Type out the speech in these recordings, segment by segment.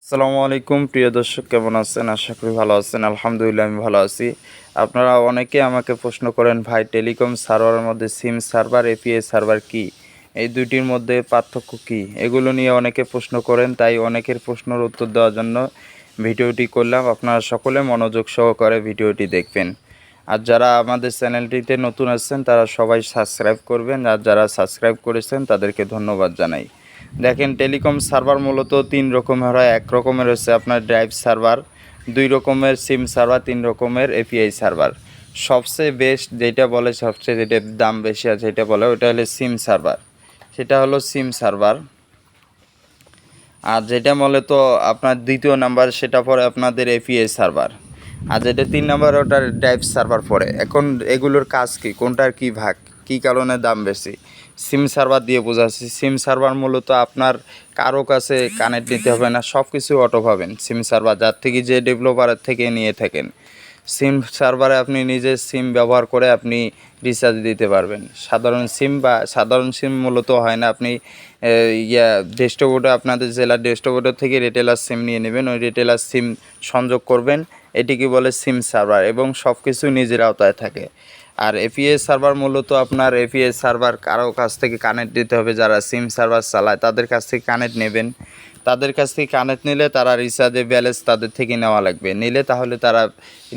আসসালামু আলাইকুম প্রিয় দর্শক, কেমন আছেন? আশা করি ভালো আছেন। আলহামদুলিল্লাহ আমি ভালো আছি। আপনারা অনেকে আমাকে প্রশ্ন করেন, ভাই টেলিকম সার্ভারের মধ্যে সিম সার্ভার এপিআই সার্ভার কি, এই দুইটির মধ্যে পার্থক্য কি, এগুলো নিয়ে অনেকে প্রশ্ন করেন। তাই অনেকের প্রশ্নের উত্তর দেওয়ার জন্য ভিডিওটি করলাম। আপনারা সকলে মনোযোগ সহকারে ভিডিওটি দেখবেন। আর যারা আমাদের চ্যানেলটিতে নতুন আসছেন তারা সবাই সাবস্ক্রাইব করবেন, আর যারা সাবস্ক্রাইব করেছেন তাদেরকে ধন্যবাদ জানাই। দেখেন, টেলিকম সার্ভার মূলত তিন রকমের হয়। এক রকমের হচ্ছে আপনার ড্রাইভ সার্ভার, দুই রকমের সিম সার্ভার, তিন রকমের এপিআই সার্ভার। সবচেয়ে বেস্ট যেটা বলে, সবচেয়ে যেটা দাম বেশি আছে যেটা বলে, ওটা হলো সিম সার্ভার। সেটা হলো সিম সার্ভার। আর যেটা বলে তো আপনার দ্বিতীয় নাম্বার, সেটা পরে আপনাদের এপিআই সার্ভার। আর যেটা তিন নাম্বার, ওটার ড্রাইভ সার্ভার পড়ে। এখন এগুলোর কাজ কী, কোনটার কী ভাগ, কী কারণে দাম বেশি, সিম সার্ভার দিয়ে বোঝাচ্ছি। সিম সার্ভার মূলত আপনার কারো কাছে কানেক্ট নিতে হবে না, সব কিছু অটো পাবেন। সিম সার্ভার যার থেকে, যে ডেভেলপারের থেকে নিয়ে থাকেন, সিম সার্ভারে আপনি নিজে সিম ব্যবহার করে আপনি রিচার্জ দিতে পারবেন। সাধারণ সিম বা সাধারণ সিম মূলত হয় না। আপনি ডেস্কটপে, আপনাদের জেলার ডেস্কটপের থেকে রিটেলার সিম নিয়ে নেবেন, ওই রিটেলার সিম সংযোগ করবেন, এটিকে বলে সিম সার্ভার, এবং সব কিছু নিজের আওতায় থাকে। আর এপিআই সার্ভার মূলত আপনার এপিআই সার্ভার কারো কাছ থেকে কানেক্ট দিতে হবে, যারা সিম সার্ভার চালায় তাদের কাছ থেকে কানেক্ট নেবেন। তাদের কাছ থেকে কানেক্ট নিলে তারা রিচার্জের ব্যালেন্স তাদের থেকে নেওয়া লাগবে, নিলে তাহলে তারা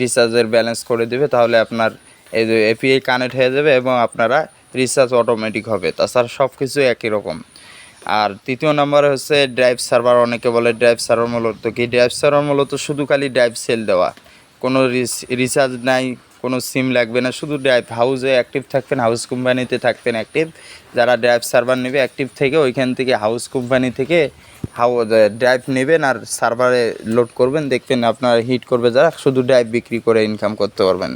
রিচার্জের ব্যালেন্স করে দেবে, তাহলে আপনার এই যে এপিআই কানেক্ট হয়ে যাবে এবং আপনারা রিচার্জ অটোমেটিক হবে। তাছাড়া সব কিছু একই রকম। আর তৃতীয় নাম্বার হচ্ছে ড্রাইভ সার্ভার। অনেকে বলে ড্রাইভ সার্ভার মূলত কি, ড্রাইভ সার্ভার মূলত শুধু খালি ড্রাইভ সেল দেওয়া, কোনো রিচার্জ নাই, কোনো সিম লাগবে না, শুধু ড্রাইভ হাউসে অ্যাক্টিভ থাকবেন, হাউস কোম্পানিতে থাকবেন অ্যাক্টিভ। যারা ড্রাইভ সার্ভার নেবে অ্যাক্টিভ থেকে, ওইখান থেকে হাউস কোম্পানি থেকে ড্রাইভ নেবেন আর সার্ভারে লোড করবেন, দেখবেন আপনার হিট করবে, যারা শুধু ড্রাইভ বিক্রি করে ইনকাম করতে পারবেন।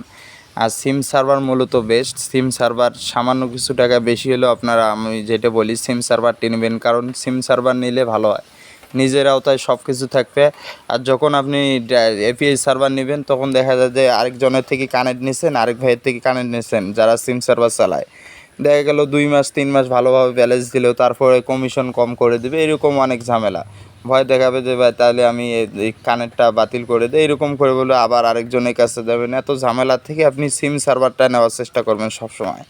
আর সিম সার্ভার মূলত বেস্ট। সিম সার্ভার সামান্য কিছু টাকা বেশি হলেও আপনারা, আমি যেটা বলি, সিম সার্ভারটি নেবেন, কারণ সিম সার্ভার নিলে ভালো হয়, নিজের আওতায় সব কিছু থাকবে। আর যখন আপনি এপিআই সার্ভার নেবেন, তখন দেখা যায় যে আরেকজনের থেকে কানেক্ট নিয়েছেন, আরেক ভাইয়ের থেকে কানেক্ট নিয়েছেন যারা সিম সার্ভার চালায়, দেখা গেল 2 মাস 3 মাস ভালোভাবে ব্যালেন্স দিলেও তারপরে কমিশন কম করে দেবে, এরকম অনেক ঝামেলা। ভয় দেখাবে যে ভাই তাহলে আমি এই কানেক্টটা বাতিল করে দিই, এরকম করে বলে আবার আরেকজনের কাছে যাবেন। এত ঝামেলার থেকে আপনি সিম সার্ভারটা নেওয়ার চেষ্টা করবেন সবসময়,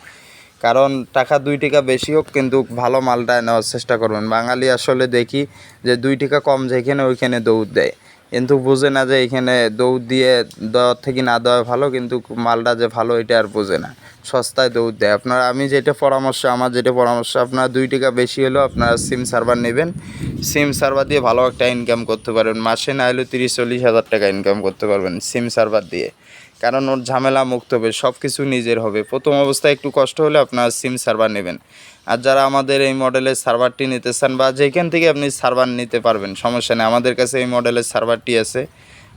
কারণ টাকা 2 টাকা বেশি হোক কিন্তু ভালো মালটা নেওয়ার চেষ্টা করবেন। বাঙালি আসলে দেখি যে 2 টাকা কম যেখানে ওইখানে দৌড় দেয়, কিন্তু বোঝে না যে এখানে দৌড় দিয়ে দেওয়ার থেকে না দেওয়া ভালো, কিন্তু মালটা যে ভালো এটা আর বোঝে না, সস্তায় দৌড় দেয়। আপনারা, আমার যেটা পরামর্শ, আপনারা 2 টাকা বেশি হলেও আপনারা সিম সার্ভার নেবেন। সিম সার্ভার দিয়ে ভালো একটা ইনকাম করতে পারবেন, মাসে না হলেও 30-40 হাজার টাকা ইনকাম করতে পারবেন সিম সার্ভার দিয়ে, কারণ ওর ঝামেলা মুক্ত হবে, সব কিছু নিজের হবে। প্রথম অবস্থায় একটু কষ্ট হলে আপনারা সিম সার্ভার নেবেন। আর যারা আমাদের এই মডেলের সার্ভারটি নিতে চান, বা যেখান থেকে আপনি সার্ভার নিতে পারবেন, সমস্যা নেই, আমাদের কাছে এই মডেলের সার্ভারটি আছে।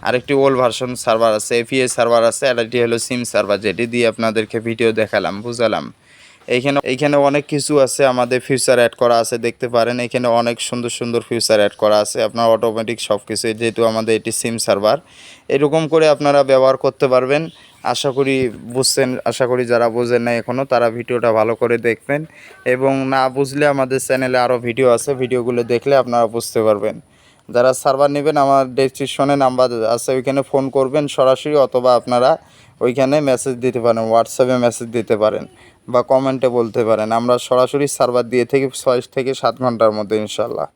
আরেকটি ওল্ড ভার্সন সার্ভার আছে, এপিআই সার্ভার আছে, আর এটি হলো সিম সার্ভার, যেটি দিয়ে আপনাদেরকে ভিডিও দেখালাম, বুঝালাম। এইখানে অনেক কিছু আছে, আমাদের ফিউচার অ্যাড করা আছে, দেখতে পারেন। এখানে অনেক সুন্দর সুন্দর ফিউচার অ্যাড করা আছে, আপনার অটোমেটিক সব কিছু, যেহেতু আমাদের এটি সিম সার্ভার, এরকম করে আপনারা ব্যবহার করতে পারবেন। আশা করি বুঝছেন, আশা করি যারা বোঝেন না এখনও তারা ভিডিওটা ভালো করে দেখবেন, এবং না বুঝলে আমাদের চ্যানেলে আরও ভিডিও আছে, ভিডিওগুলো দেখলে আপনারা বুঝতে পারবেন। যারা সার্ভার নেবেন, আমার ডেসক্রিপশনে নাম্বার আছে, ওইখানে ফোন করবেন সরাসরি, অথবা আপনারা ওইখানে মেসেজ দিতে পারেন, হোয়াটসঅ্যাপে মেসেজ দিতে পারেন বা কমেন্টে বলতে পারেন। আমরা সরাসরি সার্ভার দিয়ে থেকে 6 থেকে 7 ঘন্টার মধ্যে ইনশাল্লাহ।